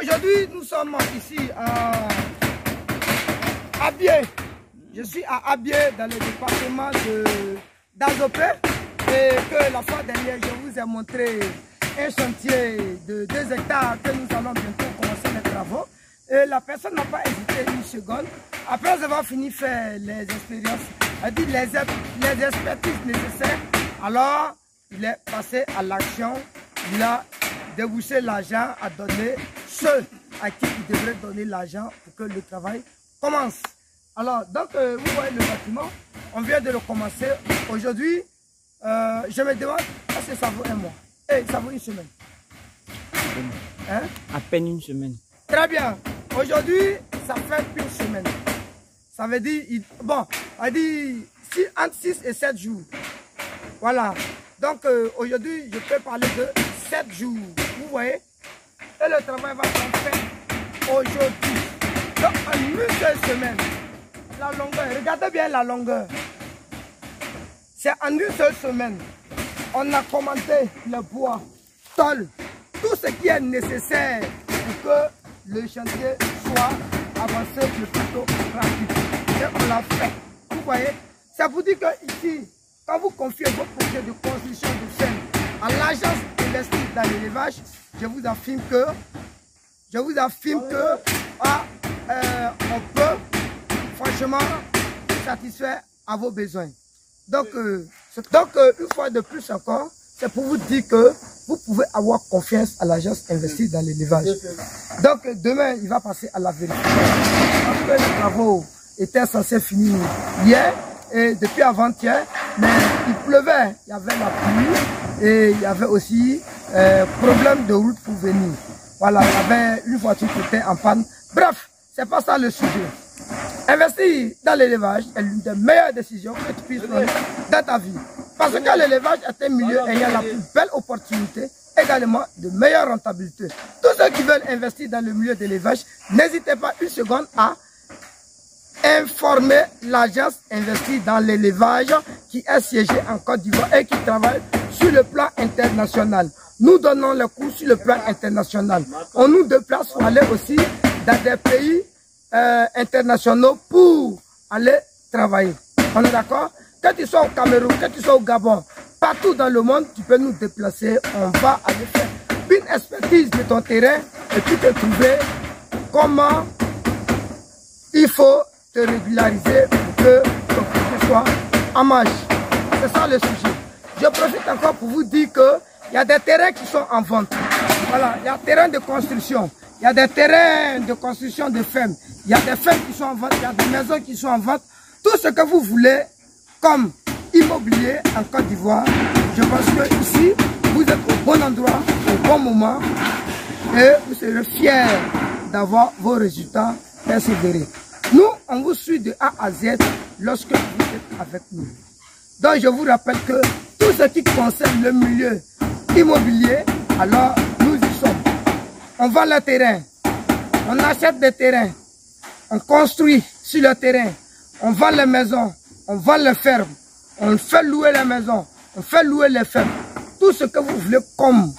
Aujourd'hui, nous sommes ici à Abié. Je suis à Abié dans le département d'Azopé. Et que la fois dernière, je vous ai montré un chantier de 2 hectares que nous allons bientôt commencer les travaux. Et la personne n'a pas hésité une seconde. Après avoir fini de faire les expériences, les expertises nécessaires, alors il est passé à l'action. Il a débouché l'argent à donner ceux à qui il devrait donner l'argent pour que le travail commence. Alors, donc, vous voyez le bâtiment, on vient de le commencer. Aujourd'hui, je me demande, est-ce que ça vaut un mois? Et ça vaut une semaine? Hein? À peine une semaine. Très bien. Aujourd'hui, ça fait une semaine. Ça veut dire, bon, on dit entre 6 et 7 jours. Voilà. Donc, aujourd'hui, je peux parler de 7 jours. Vous voyez? Et le travail va être fait aujourd'hui. Donc, en une seule semaine, la longueur, regardez bien la longueur. C'est en une seule semaine, on a commandé le bois, tôle, tout ce qui est nécessaire pour que le chantier soit avancé le plus tôt rapide. Et on l'a fait. Vous voyez? Ça vous dit que ici, quand vous confiez vos projets de construction de ferme à l'agence investie dans l'élevage, je vous affirme que on peut franchement satisfaire à vos besoins. Donc, une fois de plus encore, c'est pour vous dire que vous pouvez avoir confiance à l'agence investie dans l'élevage. Donc, demain, il va passer à la vérification. Parce que les travaux étaient censés finir hier et depuis avant-hier, mais il pleuvait, il y avait la pluie et il y avait aussi problème de route pour venir. Voilà, il y avait une voiture qui était en panne. Bref, c'est pas ça le sujet. Investir dans l'élevage est l'une des meilleures décisions que tu puisses prendre dans ta vie. Parce que l'élevage est un milieu ayant la plus belle opportunité, également de meilleure rentabilité. Tous ceux qui veulent investir dans le milieu de l'élevage, n'hésitez pas une seconde à informer l'agence investie dans l'élevage qui est siégée en Côte d'Ivoire et qui travaille sur le plan international. Nous donnons le cours sur le plan international. On nous déplace pour aller aussi dans des pays internationaux pour aller travailler. On est d'accord? Que tu sois au Cameroun, que tu sois au Gabon, partout dans le monde, tu peux nous déplacer. On va aller faire une expertise de ton terrain et puis te trouver comment il faut te régulariser pour que ton projet soit en marche. C'est ça le sujet. Je profite encore pour vous dire que il y a des terrains qui sont en vente. Voilà, il y a des terrains de construction. Il y a des terrains de construction de fermes. Il y a des fermes qui sont en vente. Il y a des maisons qui sont en vente. Tout ce que vous voulez comme immobilier en Côte d'Ivoire, je pense que ici, vous êtes au bon endroit, au bon moment. Et vous serez fiers d'avoir vos résultats persévérés. Nous, on vous suit de A à Z lorsque vous êtes avec nous. Donc, je vous rappelle que tout ce qui concerne le milieu immobilier, alors nous y sommes. On vend le terrain, on achète des terrains, on construit sur le terrain, on vend les maisons, on vend les fermes, on fait louer les maisons, on fait louer les fermes. Tout ce que vous voulez comme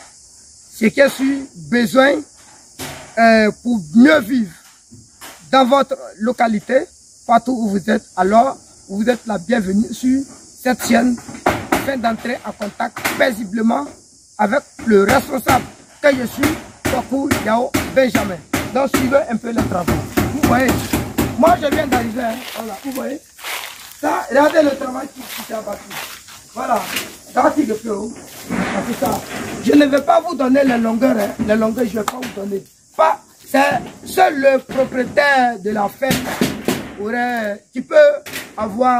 ce qui est sur besoin pour mieux vivre dans votre localité, partout où vous êtes, alors vous êtes la bienvenue sur cette chaîne afin d'entrer en contact paisiblement avec le responsable que je suis, Kwaku Yao Benjamin. Donc suivez un peu les travaux. Vous voyez, moi je viens d'arriver, hein. Voilà, vous voyez. Ça, regardez le travail qui s'est abattu. Voilà, ça va tirer peu haut. Ça. Je ne vais pas vous donner les longueurs, hein. Les longueurs je ne vais pas vous donner. C'est seul le propriétaire de la ferme qui peut avoir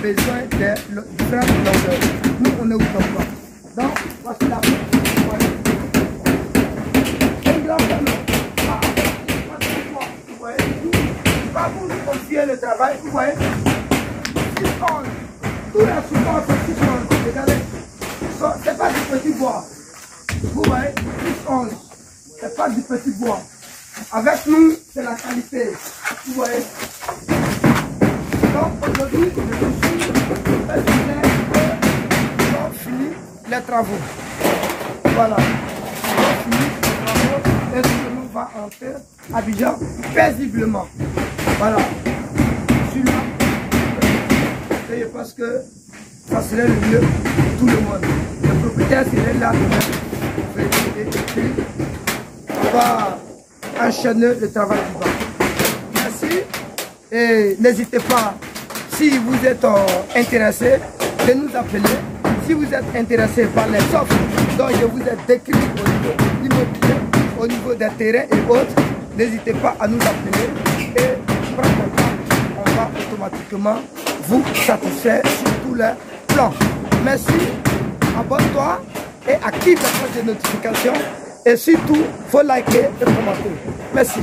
besoin de différentes longueurs. Nous, on est où comme ça. Donc, voici la ferme. Une grande ferme. Vous voyez, je vais vous confier le travail. Vous voyez, 6 ans. Tous les supports sont 6 ans. Regardez, c'est pas du petit bois. Vous voyez, 6 ans. C'est pas du petit bois. Avec nous, c'est la qualité. Vous voyez. Donc aujourd'hui, je suis fini les travaux. Voilà. On a fini les travaux et tout le monde va entrer à Abidjan paisiblement. Voilà. Je suis là. Et je pense que ça serait le mieux pour tout le monde. Le propriétaire serait là demain. On va enchaîner le travail du banc. Merci. Et n'hésitez pas, si vous êtes intéressé, de nous appeler. Si vous êtes intéressé par les offres dont je vous ai décrit au niveau immobilier, au niveau des terrains et autres, n'hésitez pas à nous appeler et prendre contact. On va automatiquement vous satisfaire sur tous les plans. Merci, abonne-toi et active la cloche de notification. Et surtout, il faut liker et commenter. Merci.